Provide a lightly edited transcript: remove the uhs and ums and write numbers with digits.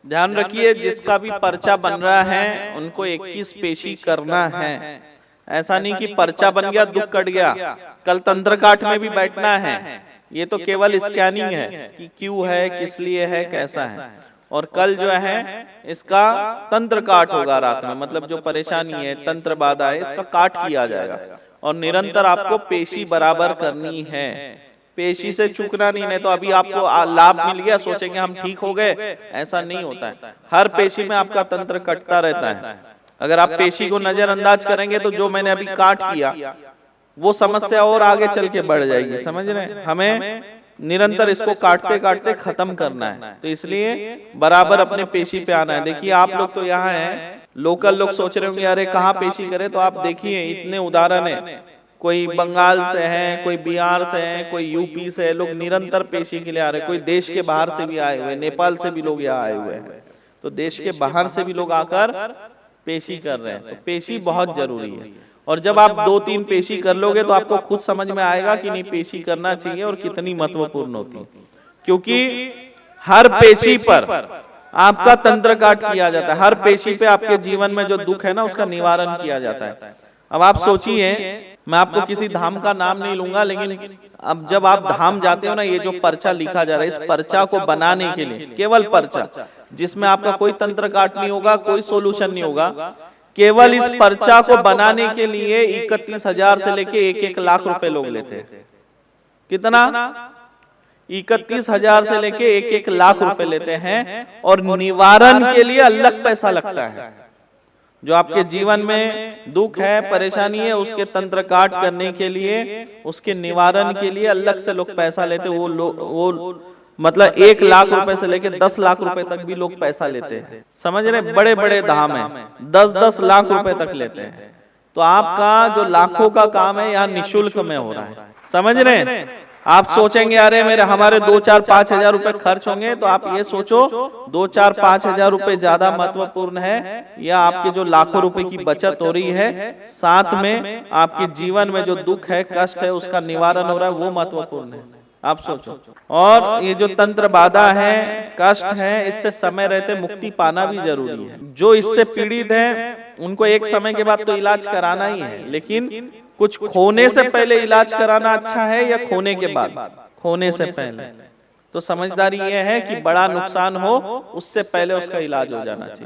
ध्यान रखिए, जिसका भी पर्चा बन रहा है उनको 21 पेशी करना है। ऐसा नहीं कि पर्चा बन गया दुख कट गया, कल तंत्र काट में भी बैठना है। ये तो केवल स्कैनिंग है कि क्यों है, किस लिए है, कैसा है। और कल जो है इसका तंत्र काट होगा रात में, मतलब जो परेशानी है, तंत्र बाधा है, इसका काट किया जाएगा। और निरंतर आपको पेशी बराबर करनी है, पेशी से चूकना नहीं तो अभी आपको लाभ मिल गया सोचेंगे हम ठीक हो गए, ऐसा नहीं होता है। हर पेशी में आपका तंत्र कटता रहता है। अगर आप पेशी को नजरअंदाज करेंगे तो जो मैंने अभी काट किया वो समस्या और आगे चल के बढ़ जाएगी, समझ रहे हैं। हमें निरंतर इसको काटते काटते खत्म करना है, तो इसलिए बराबर अपने पेशी पे आना है। देखिए आप लोग तो यहाँ हैं, लोकल लोग सोच रहे होंगे अरे कहाँ पेशी करे, तो आप देखिए इतने उदाहरण है, कोई बंगाल से है, कोई बिहार से है, कोई यूपी से है, लोग निरंतर पेशी के लिए आ रहे हैं। कोई देश के बाहर से भी आए हुए, नेपाल से भी लोग यहाँ आए हुए हैं, तो देश के बाहर से भी लोग आकर पेशी कर रहे हैं। तो पेशी बहुत जरूरी है, और जब आप 2-3 पेशी कर लोगे तो आपको खुद समझ में आएगा कि नहीं पेशी करना चाहिए और कितनी महत्वपूर्ण होती है। क्योंकि हर पेशी पर आपका तंत्र काट किया जाता है, हर पेशी पे आपके जीवन में जो दुख है ना उसका निवारण किया जाता है। अब आप सोचिए, मैं आपको किसी धाम का नाम नहीं लूंगा, लेकिन अब जब आप धाम जाते हो ना, ये जो पर्चा लिखा जा रहा है, इस पर्चा को बनाने के लिए, केवल पर्चा जिसमें आपका कोई तंत्र काट नहीं होगा, कोई सोल्यूशन नहीं होगा, केवल इस पर्चा को बनाने के लिए 31,000 से लेके 1-1 लाख रुपए लोग लेते हैं। कितना? 31,000 से लेके 1-1 लाख रुपए लेते हैं। और निवारण के लिए अलग पैसा लगता है। जो आपके जीवन में दुख है, परेशानी है, उसके तंत्र काट करने के लिए, उसके निवारण के लिए अलग से लोग पैसा लेते। वो मतलब 1 लाख रुपए से लेके 10 लाख रुपए तक भी लोग पैसा लेते हैं, समझ रहे। बड़े बड़े धाम है 10-10 लाख रुपए तक लेते हैं। तो आपका जो लाखों का काम है यहाँ निशुल्क में हो रहा है, समझ रहे हैं। आप सोचेंगे अरे मेरे हमारे 2-4-5 हजार रुपए खर्च होंगे, तो आप ये सोचो 2-4-5 हजार रुपए ज्यादा महत्वपूर्ण है या आपके जो लाखों रुपए की बचत हो रही है, साथ में आपके जीवन में जो दुख है, कष्ट है, उसका निवारण हो रहा है, वो महत्वपूर्ण है। आप सोचो। और ये जो तंत्र बाधा है, कष्ट है, इससे समय रहते मुक्ति पाना भी जरूरी है। जो इससे पीड़ित है उनको एक समय के बाद तो इलाज कराना ही है, लेकिन कुछ खोने से पहले इलाज कराना अच्छा है या खोने के बाद? खोने से पहले। तो समझदारी ये है कि बड़ा नुकसान हो उससे पहले उसका इलाज हो जाना चाहिए।